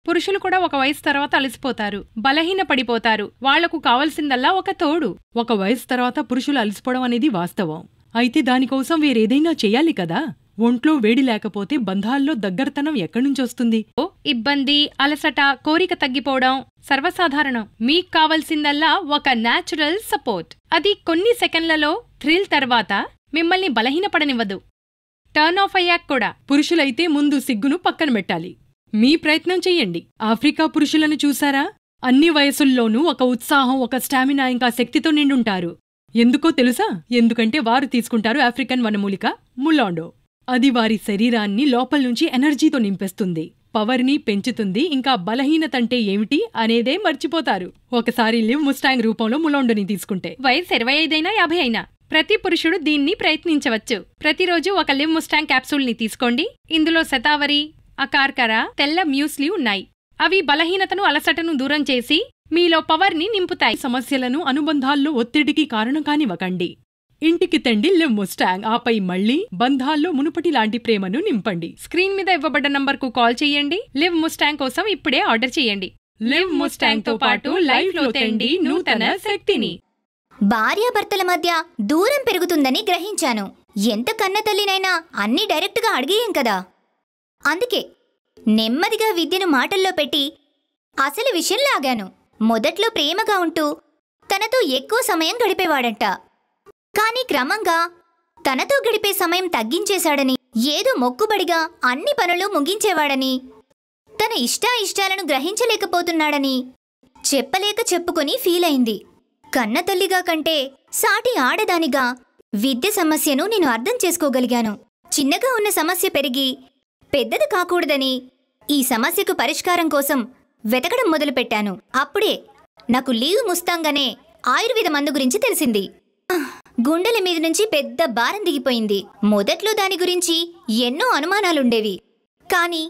పురుషులు కూడా ఒక వయసు తర్వాత అలసిపోతారు, బలహీన పడిపోతారు. వాళ్లకు కావలసిందల్లా ఒక తోడు. ఒక వయసు తర్వాత పురుషులు అలసిపోవడం అనేది వాస్తవం. అయితే దానికోసం వేరేదైనా చెయ్యాలి కదా. ఒంట్లో వేడి లేకపోతే బంధాల్లో దగ్గరతనం ఎక్కడ్నుంచొస్తుంది? ఇబ్బంది, అలసట, కోరిక తగ్గిపోవడం సర్వసాధారణం. మీకు కావలసిందల్లా ఒక న్యాచురల్ సపోర్ట్. అది కొన్ని సెకండ్లలో థ్రిల్ తర్వాత మిమ్మల్ని బలహీనపడనివ్వదు. టర్న్ ఆఫ్ అయ్యాక కూడా. పురుషులైతే ముందు సిగ్గును పక్కన పెట్టాలి. మీ ప్రయత్నం చెయ్యండి. ఆఫ్రికా పురుషులను చూసారా? అన్ని వయసుల్లోనూ ఒక ఉత్సాహం, ఒక స్టామినా, ఇంకా శక్తితో నిండుంటారు. ఎందుకో తెలుసా? ఎందుకంటే వారు తీసుకుంటారు ఆఫ్రికన్ వనమూలిక ములాండో. అది వారి శరీరాన్ని లోపల్నుంచి ఎనర్జీతో నింపేస్తుంది, పవర్ని పెంచుతుంది. ఇంకా బలహీనతంటే ఏమిటి అనేదే మర్చిపోతారు ఒకసారి లివ్ ముస్టాంగ్ రూపంలో ములాండోని తీసుకుంటే. వయసు 25 అయినా 50 అయినా ప్రతి పురుషుడు దీన్ని ప్రయత్నించవచ్చు. ప్రతిరోజు ఒక లివ్ ముస్టాంగ్ క్యాప్సూల్ని తీసుకోండి. ఇందులో శతావరి, అకార్కర, తెల్ల మ్యూస్లీ ఉన్నాయి. అవి బలహీనతను, అలసటను దూరం చేసి మీలో పవర్ని నింపుతాయి. సమస్యలను, అనుబంధాల్లో ఒత్తిడికి కారణం కానివ్వకండి. ఇంటికి తెండి లివ్ ముస్టాంగ్. ఆపై మళ్లీ బంధాల్లో మునుపటి లాంటి ప్రేమను నింపండి. స్క్రీన్ మీద ఇవ్వబడ్డ నంబర్కు కాల్ చేయండి. లివ్ ముస్టాంగ్ కోసం ఇప్పుడే ఆర్డర్ చేయండి. లివ్ ముస్టాంగ్ తో పాటు లైఫ్ లో తెండి నూతన శక్తిని. భార్యాభర్తల మధ్య దూరం పెరుగుతుందని గ్రహించాను. ఎంత కన్నతల్లినైనా అన్నీ డైరెక్ట్గా అడిగేయం కదా. అందుకే నెమ్మదిగా విద్యను మాటల్లో పెట్టి అసలు విషయం లాగాను. మొదట్లో ప్రేమగా ఉంటూ తనతో ఎక్కువ సమయం గడిపేవాడంట. కాని క్రమంగా తనతో గడిపే సమయం తగ్గించేశాడని, ఏదో మొక్కుబడిగా అన్ని పనులు ముగించేవాడని, తన ఇష్టాయిష్టాలను గ్రహించలేకపోతున్నాడని చెప్పలేక చెప్పుకొని ఫీలైంది. కన్నతల్లిగా కంటే సాటి ఆడదానిగా విద్య సమస్యను నేను అర్థం చేసుకోగలిగాను. చిన్నగా ఉన్న సమస్య పెరిగి పెద్దది కాకూడదని ఈ సమస్యకు పరిష్కారం కోసం వెతకడం మొదలుపెట్టాను. అప్పుడే నాకు లీవ్ ముస్తాంగ్ అనే ఆయుర్వేద మందు గురించి తెలిసింది. గుండెల మీద నుంచి పెద్ద భారం దిగిపోయింది. మొదట్లో దాని గురించి ఎన్నో అనుమానాలుండేవి. కాని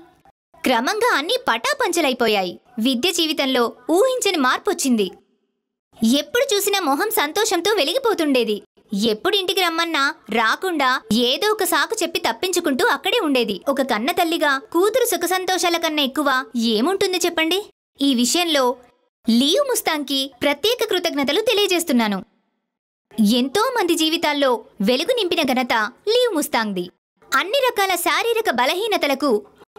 క్రమంగా అన్నీ పటాపంచలైపోయాయి. విద్య జీవితంలో ఊహించని మార్పొచ్చింది. ఎప్పుడు చూసినా మొహం సంతోషంతో వెలిగిపోతుండేది. ఎప్పుడు ఇంటికి రమ్మన్నా రాకుండా ఏదో ఒక సాకు చెప్పి తప్పించుకుంటూ అక్కడే ఉండేది. ఒక కన్న తల్లిగా కూతురు సుఖ సంతోషాల కన్నా ఎక్కువ ఏముంటుంది చెప్పండి? ఈ విషయంలో లీవ్ ముస్తాంగ్కి ప్రత్యేక కృతజ్ఞతలు తెలియజేస్తున్నాను. ఎంతో మంది జీవితాల్లో వెలుగు నింపిన ఘనత లీవ్ ముస్తాంగ్ది. అన్ని రకాల శారీరక బలహీనతలకు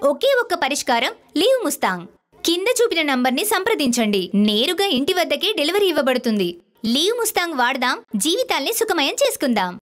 ఒకే ఒక్క పరిష్కారం లీవ్ ముస్తాంగ్. కింద చూపిన నంబర్ని సంప్రదించండి. నేరుగా ఇంటి వద్దకే డెలివరీ ఇవ్వబడుతుంది. లీవ్ ముస్తాంగ్ వాడదాం, జీవితాల్ని సుఖమయం చేసుకుందాం.